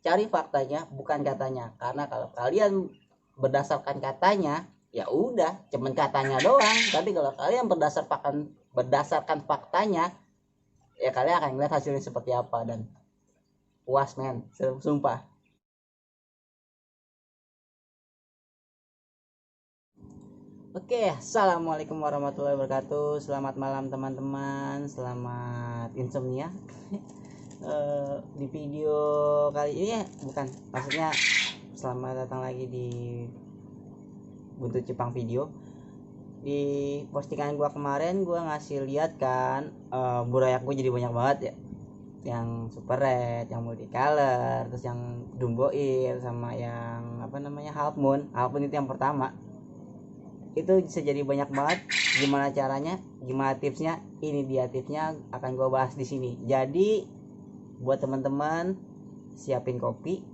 cari faktanya bukan katanya, karena kalau kalian berdasarkan katanya ya udah cuman katanya doang, tapi kalau kalian berdasarkan faktanya ya kalian akan lihat hasilnya seperti apa dan puas men, sumpah. Oke, assalamualaikum warahmatullahi wabarakatuh. Selamat malam teman-teman, selamat insomnia. Di video kali ini bukan, maksudnya selamat datang lagi di Buntut Cipang Video. Di postingan gua kemarin gua ngasih lihat kan, burayak gua jadi banyak banget ya, yang super red, yang multicolor, terus yang Dumbo Ear, sama yang apa namanya half moon itu yang pertama. Itu bisa jadi banyak banget. Gimana caranya, gimana tipsnya, ini dia tipsnya akan gue bahas di sini. Jadi buat teman-teman siapin kopi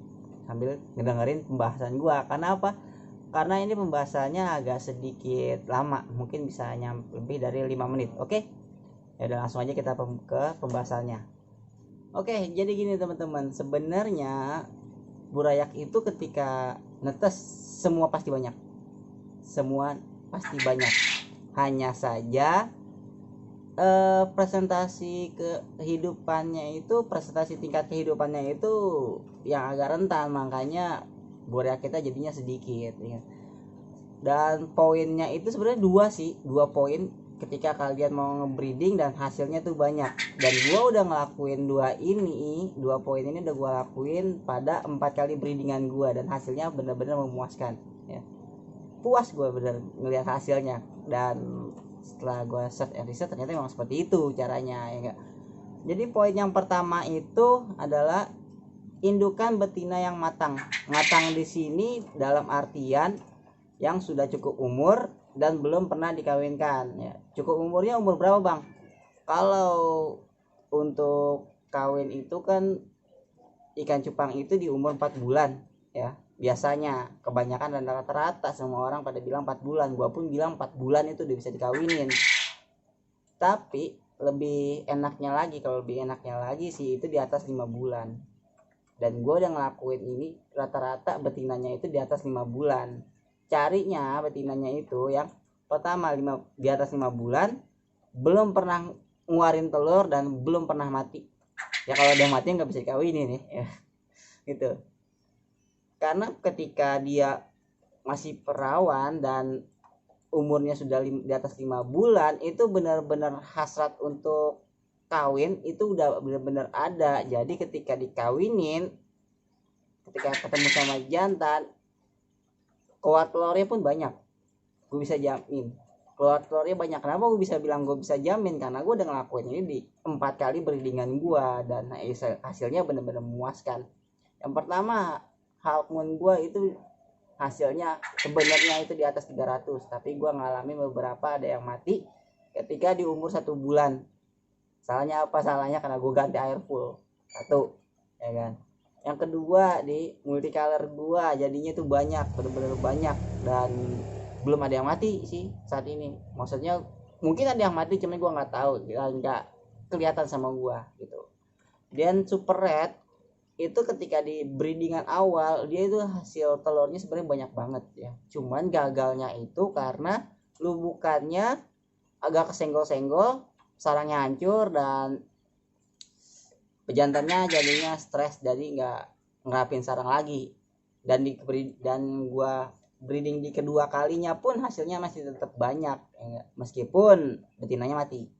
sambil ngedengerin pembahasan gue. Karena apa? Karena ini pembahasannya agak sedikit lama, mungkin bisa lebih dari 5 menit. Oke, ya udah langsung aja kita ke pembahasannya. Oke, jadi gini teman-teman, sebenarnya burayak itu ketika netes semua pasti banyak, hanya saja presentasi tingkat kehidupannya itu yang agak rentan, makanya burayak kita jadinya sedikit ya. Dan poinnya itu sebenarnya dua poin ketika kalian mau ngebreeding dan hasilnya tuh banyak. Dan gua udah ngelakuin dua poin ini udah gua lakuin pada 4 kali breedingan gua dan hasilnya benar-benar memuaskan ya. Puas gue bener ngelihat hasilnya, dan setelah gue search and research ternyata memang seperti itu caranya ya enggak. Jadi poin yang pertama itu adalah indukan betina yang matang di sini dalam artian yang sudah cukup umur dan belum pernah dikawinkan ya. Cukup umurnya umur berapa bang? Kalau untuk kawin itu kan ikan cupang itu di umur 4 bulan ya, biasanya. Kebanyakan dan rata-rata semua orang pada bilang 4 bulan, gua pun bilang 4 bulan itu udah bisa dikawinin. Tapi lebih enaknya lagi sih itu di atas 5 bulan. Dan gua udah ngelakuin ini rata-rata betinanya itu di atas 5 bulan. Carinya betinanya itu yang pertama di atas 5 bulan, belum pernah nguarin telur dan belum pernah mati. Ya kalau udah mati nggak bisa dikawinin nih ya. Gitu. Karena ketika dia masih perawan dan umurnya sudah di atas 5 bulan, itu benar-benar hasrat untuk kawin itu udah benar-benar ada. Jadi ketika dikawinin, ketika ketemu sama jantan, keluar telurnya pun banyak. Gue bisa jamin keluar telurnya banyak. Kenapa gue bisa bilang gue bisa jamin? Karena gue udah ngelakuin ini di 4 kali breedingan gue dan hasilnya benar-benar memuaskan. Yang pertama, half moon gue itu hasilnya sebenarnya itu di atas 300, tapi gue ngalamin beberapa ada yang mati ketika di umur 1 bulan. Salahnya apa? Salahnya karena gue ganti air full. Satu, ya kan. Yang kedua, di multicolor gue jadinya tuh banyak, bener-bener banyak, dan belum ada yang mati sih saat ini. Maksudnya mungkin ada yang mati, cuman gue nggak tahu, nggak kelihatan sama gue gitu. Dan super red itu ketika di breedingan awal dia itu hasil telurnya sebenarnya banyak banget ya, cuman gagalnya itu karena lubukannya agak kesenggol-senggol, sarangnya hancur, dan pejantannya jadinya stres, jadi nggak ngerapin sarang lagi. Dan gua breeding di kedua kalinya pun hasilnya masih tetap banyak ya, meskipun betinanya mati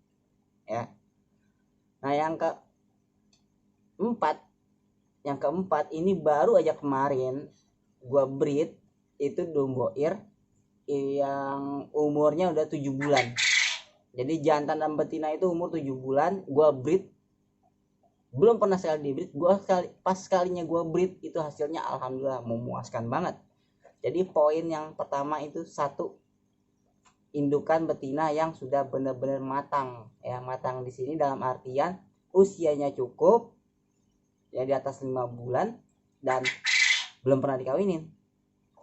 ya. Nah yang keempat ini baru aja kemarin gua breed itu Dumbo Ear yang umurnya udah 7 bulan. Jadi jantan dan betina itu umur 7 bulan gua breed. Belum pernah sekali di breed, pas sekalinya gua breed itu hasilnya alhamdulillah memuaskan banget. Jadi poin yang pertama itu satu, indukan betina yang sudah benar-benar matang ya. Matang di sini dalam artian usianya cukup ya, di atas 5 bulan dan belum pernah dikawinin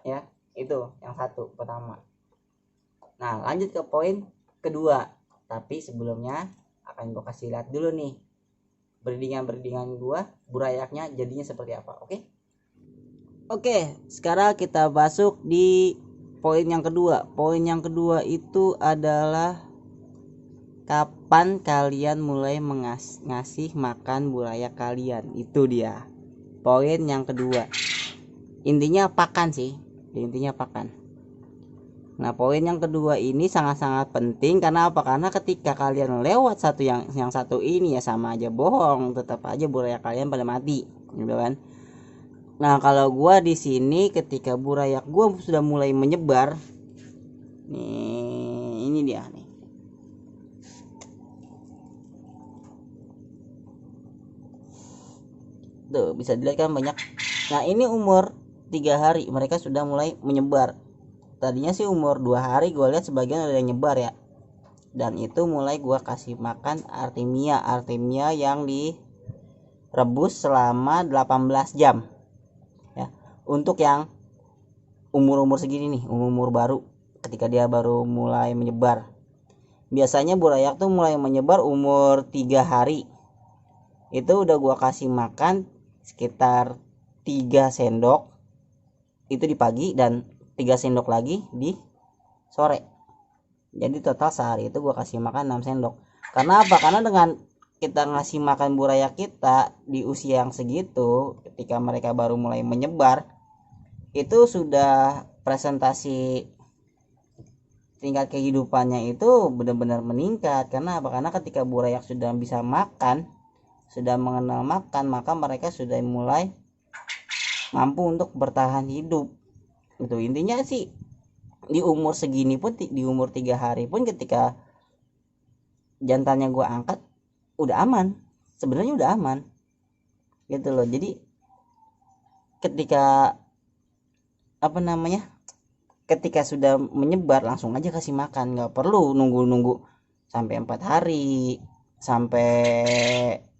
ya. Itu yang satu pertama. Nah lanjut ke poin kedua, tapi sebelumnya akan gue kasih lihat dulu nih breedingan gue burayaknya jadinya seperti apa. Oke, Oke, sekarang kita masuk di poin yang kedua. Poin yang kedua itu adalah kapan kalian mulai ngasih makan burayak kalian. Itu dia poin yang kedua. Intinya pakan sih, intinya pakan. Nah, poin yang kedua ini sangat-sangat penting. Karena apa? Karena ketika kalian lewat satu yang satu ini ya sama aja bohong, tetap aja burayak kalian pada mati, gitu kan. Nah, kalau gua di sini ketika burayak gua sudah mulai menyebar, nih ini dia nih. Tuh, bisa dilihat kan banyak. Nah, ini umur 3 hari mereka sudah mulai menyebar. Tadinya sih umur 2 hari gua lihat sebagian udah nyebar ya. Dan itu mulai gua kasih makan Artemia yang direbus selama 18 jam. Ya. Untuk yang umur-umur segini nih, umur baru, ketika dia baru mulai menyebar. Biasanya burayak tuh mulai menyebar umur 3 hari. Itu udah gua kasih makan sekitar 3 sendok itu di pagi dan 3 sendok lagi di sore. Jadi total sehari itu gua kasih makan 6 sendok. Karena apa? Karena dengan kita ngasih makan burayak kita di usia yang segitu, ketika mereka baru mulai menyebar, itu sudah presentasi tingkat kehidupannya itu benar-benar meningkat. Karena apa? Karena ketika burayak sudah bisa makan, sudah mengenal makan, maka mereka sudah mulai mampu untuk bertahan hidup. Itu intinya sih. Di umur segini pun, di umur 3 hari pun, ketika jantannya gue angkat udah aman, sebenarnya udah aman gitu loh. Jadi ketika apa namanya, ketika sudah menyebar langsung aja kasih makan, nggak perlu nunggu sampai 4 hari sampai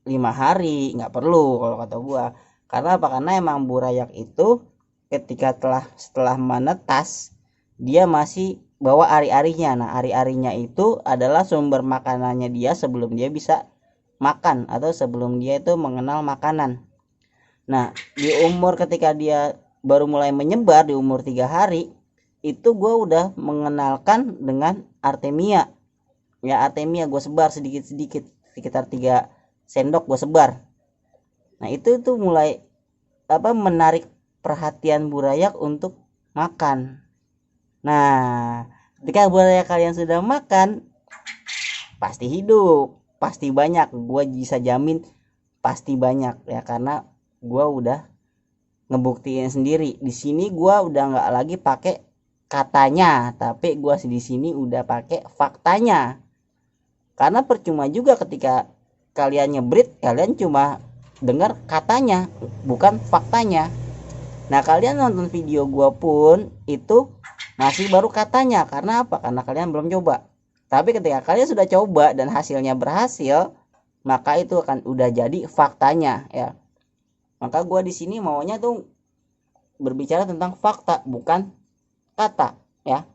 5 hari, nggak perlu kalau kata gua. Karena apa? Karena emang burayak itu ketika setelah menetas dia masih bawa ari-arinya. Nah, ari-arinya itu adalah sumber makanannya dia sebelum dia bisa makan atau sebelum dia itu mengenal makanan. Nah, di umur ketika dia baru mulai menyebar di umur 3 hari itu gue udah mengenalkan dengan Artemia. Ya, Artemia gue sebar sedikit-sedikit, sekitar 3 sendok gue sebar. Nah, itu tuh mulai menarik perhatian burayak untuk makan. Nah, ketika burayak kalian sudah makan, pasti hidup, pasti banyak. Gue bisa jamin pasti banyak ya, karena gue udah ngebuktiin sendiri. Di sini gue udah nggak lagi pakai katanya, tapi gue di sini udah pakai faktanya. Karena percuma juga ketika kalian nyebrit, kalian cuma dengar katanya, bukan faktanya. Nah, kalian nonton video gue pun itu masih baru katanya. Karena apa? Karena kalian belum coba. Tapi ketika kalian sudah coba dan hasilnya berhasil, maka itu akan udah jadi faktanya ya. Maka gue di sini maunya tuh berbicara tentang fakta, bukan kata ya.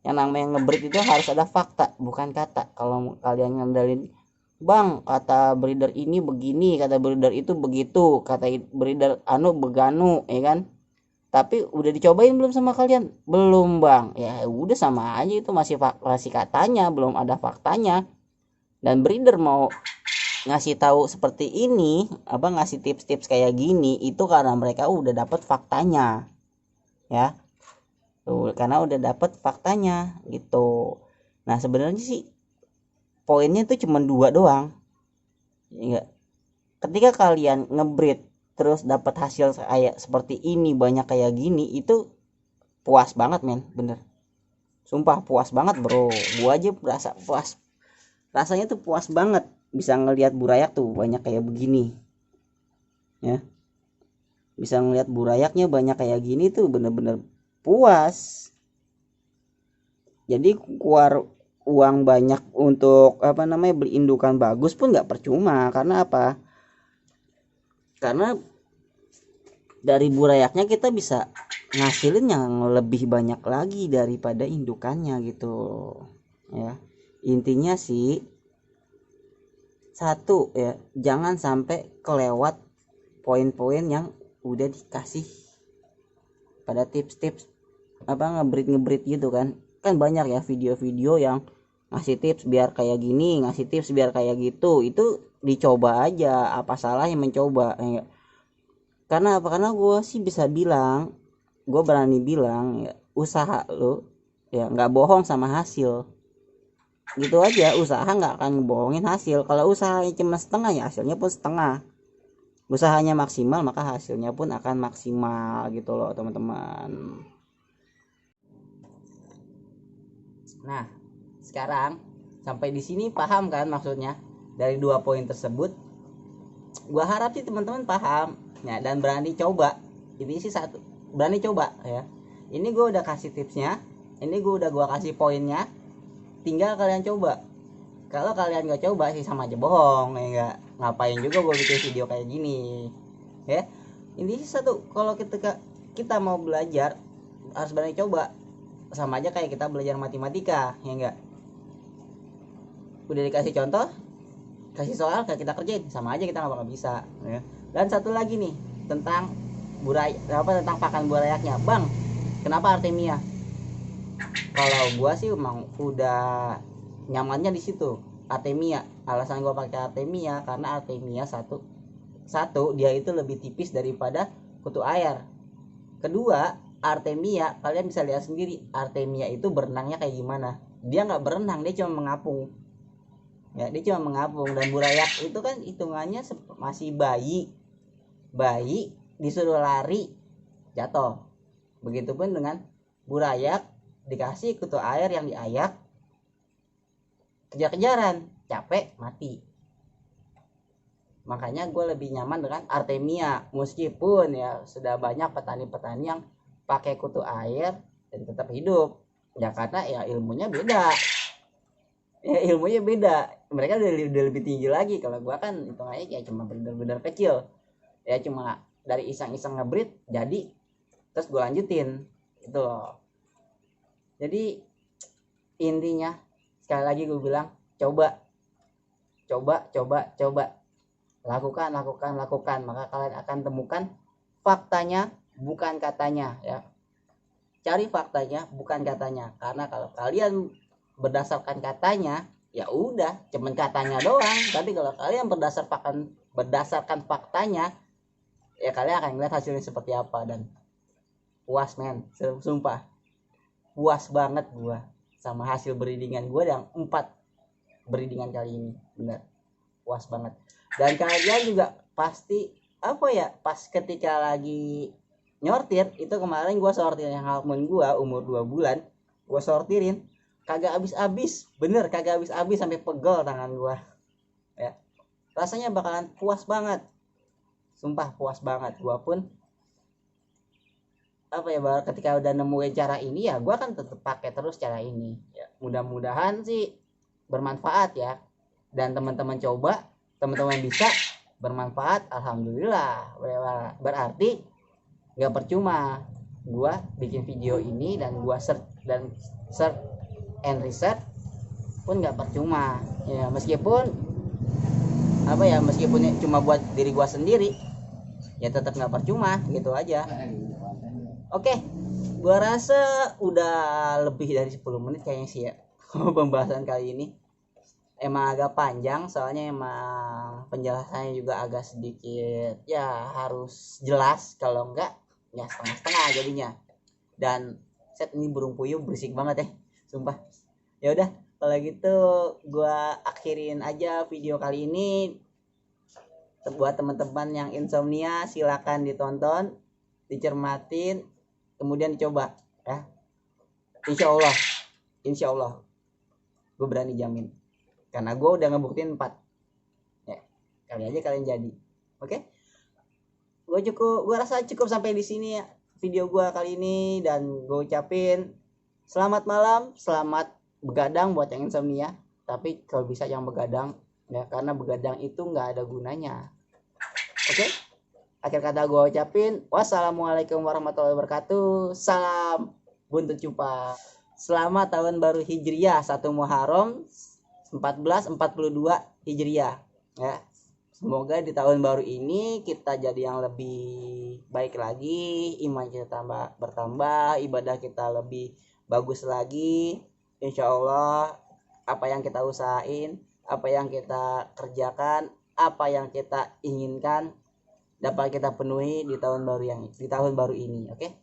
Yang namanya ngebreed itu harus ada fakta, bukan kata. Kalau kalian ngandelin, bang, kata breeder ini begini, kata breeder itu begitu, kata breeder anu beganu, ya kan? Tapi udah dicobain belum sama kalian? Belum, bang. Ya udah sama aja, itu masih katanya, belum ada faktanya. Dan breeder mau ngasih tahu seperti ini, ngasih tips-tips kayak gini, itu karena mereka udah dapat faktanya ya. Tuh, karena udah dapat faktanya gitu. Nah, sebenarnya sih poinnya tuh cuma 2 doang. Enggak. Ketika kalian ngebreed terus dapat hasil kayak seperti ini, banyak kayak gini, itu puas banget, men, bener. Sumpah puas banget, bro. Gua aja berasa puas. Rasanya tuh puas banget bisa ngelihat burayak tuh banyak kayak begini. Ya. Bisa ngelihat burayaknya banyak kayak gini tuh bener-bener puas. Jadi keluar uang banyak untuk beli indukan bagus pun nggak percuma. Karena apa? Karena dari burayaknya kita bisa ngasilin yang lebih banyak lagi daripada indukannya gitu ya. Intinya sih satu ya, jangan sampai kelewat poin-poin yang udah dikasih pada tips-tips ngebreed gitu kan banyak ya video-video yang ngasih tips biar kayak gini, ngasih tips biar kayak gitu. Itu dicoba aja, apa salahnya mencoba ya. Karena apa? Karena gue sih bisa bilang, gue berani bilang ya, usaha lo ya nggak bohong sama hasil. Gitu aja, usaha nggak akan ngebohongin hasil. Kalau usahanya cuma setengah ya hasilnya pun setengah. Usahanya maksimal maka hasilnya pun akan maksimal gitu loh teman-teman. Nah, sekarang sampai di sini paham kan maksudnya dari 2 poin tersebut? Gua harap sih teman-teman paham ya dan berani coba. Ini sih satu, berani coba ya. Ini gue udah kasih tipsnya, ini gue udah kasih poinnya. Tinggal kalian coba. Kalau kalian gak coba sih sama aja bohong ya enggak. Ngapain juga gue bikin video kayak gini ya. Ini sih satu, kalau kita mau belajar harus berani coba. Sama aja kayak kita belajar matematika ya enggak. Udah dikasih contoh, kasih soal kayak kita kerjain, sama aja kita nggak bakal bisa ya. Dan satu lagi nih tentang tentang pakan burayaknya bang, kenapa Artemia? Kalau gua sih emang udah nyamannya di situ Artemia. Alasan gua pakai Artemia karena Artemia satu dia itu lebih tipis daripada kutu air. Kedua, Artemia kalian bisa lihat sendiri, Artemia itu berenangnya kayak gimana. Dia nggak berenang, dia cuma mengapung ya, dia cuma mengapung. Dan burayak itu kan hitungannya masih bayi disuruh lari jatuh. Begitupun dengan burayak, dikasih kutu air yang diayak, kejar-kejaran, capek, mati. Makanya gue lebih nyaman dengan Artemia, meskipun ya sudah banyak petani-petani yang pakai kutu air dan tetap hidup ya, karena ya ilmunya beda. Mereka udah lebih tinggi lagi. Kalau gue kan hitungannya kayak cuma bener-bener kecil ya, cuma dari iseng-iseng ngebreed jadi terus gue lanjutin itu loh. Jadi intinya sekali lagi gue bilang, coba, lakukan, maka kalian akan temukan faktanya bukan katanya ya. Cari faktanya bukan katanya, karena kalau kalian berdasarkan katanya ya udah cuman katanya doang. Tapi kalau kalian berdasarkan faktanya ya kalian akan lihat hasilnya seperti apa. Dan puas men, sumpah puas banget gua sama hasil breedingan gua yang 4 breedingan kali ini, bener puas banget. Dan kalian juga pasti pas ketika lagi nyortir itu, kemarin gua sortir yang halmon gua umur 2 bulan, gua sortirin kagak habis-habis, bener kagak habis-habis, sampai pegel tangan gua ya. Rasanya bakalan puas banget, sumpah puas banget. Gua pun ketika udah nemuin cara ini ya gua kan tetap pakai terus cara ini ya. Mudah-mudahan sih bermanfaat ya, dan teman-teman coba, teman-teman bisa bermanfaat, alhamdulillah. Berarti nggak percuma gua bikin video ini dan gua search and research pun nggak percuma ya, meskipun cuma buat diri gua sendiri ya tetap nggak percuma gitu aja. Oke, gua rasa udah lebih dari 10 menit kayaknya sih ya pembahasan kali ini. Emang agak panjang soalnya emang penjelasannya juga agak sedikit ya, harus jelas, kalau enggak ya setengah-setengah jadinya. Dan set ini burung puyuh berisik banget ya, sumpah. Ya udah kalau gitu gua akhirin aja video kali ini. Buat teman-teman yang insomnia silakan ditonton, dicermatin, kemudian dicoba ya. Insya Allah gue berani jamin, karena gue udah ngebuktiin 4 ya. Kali aja kalian jadi. Oke, gue rasa cukup sampai di sini ya video gue kali ini. Dan gue ucapin selamat malam, selamat begadang buat yang insomnia. Tapi kalau bisa yang begadang ya, karena begadang itu nggak ada gunanya. Oke, akhir kata gue ucapin wassalamualaikum warahmatullahi wabarakatuh. Salam buntut cupa. Selamat tahun baru Hijriah 1 Muharram 1442 Hijriah ya. Semoga di tahun baru ini kita jadi yang lebih baik lagi, iman kita bertambah, ibadah kita lebih bagus lagi. Insya Allah apa yang kita usahain, apa yang kita kerjakan, apa yang kita inginkan dapat kita penuhi di tahun baru ini. Oke?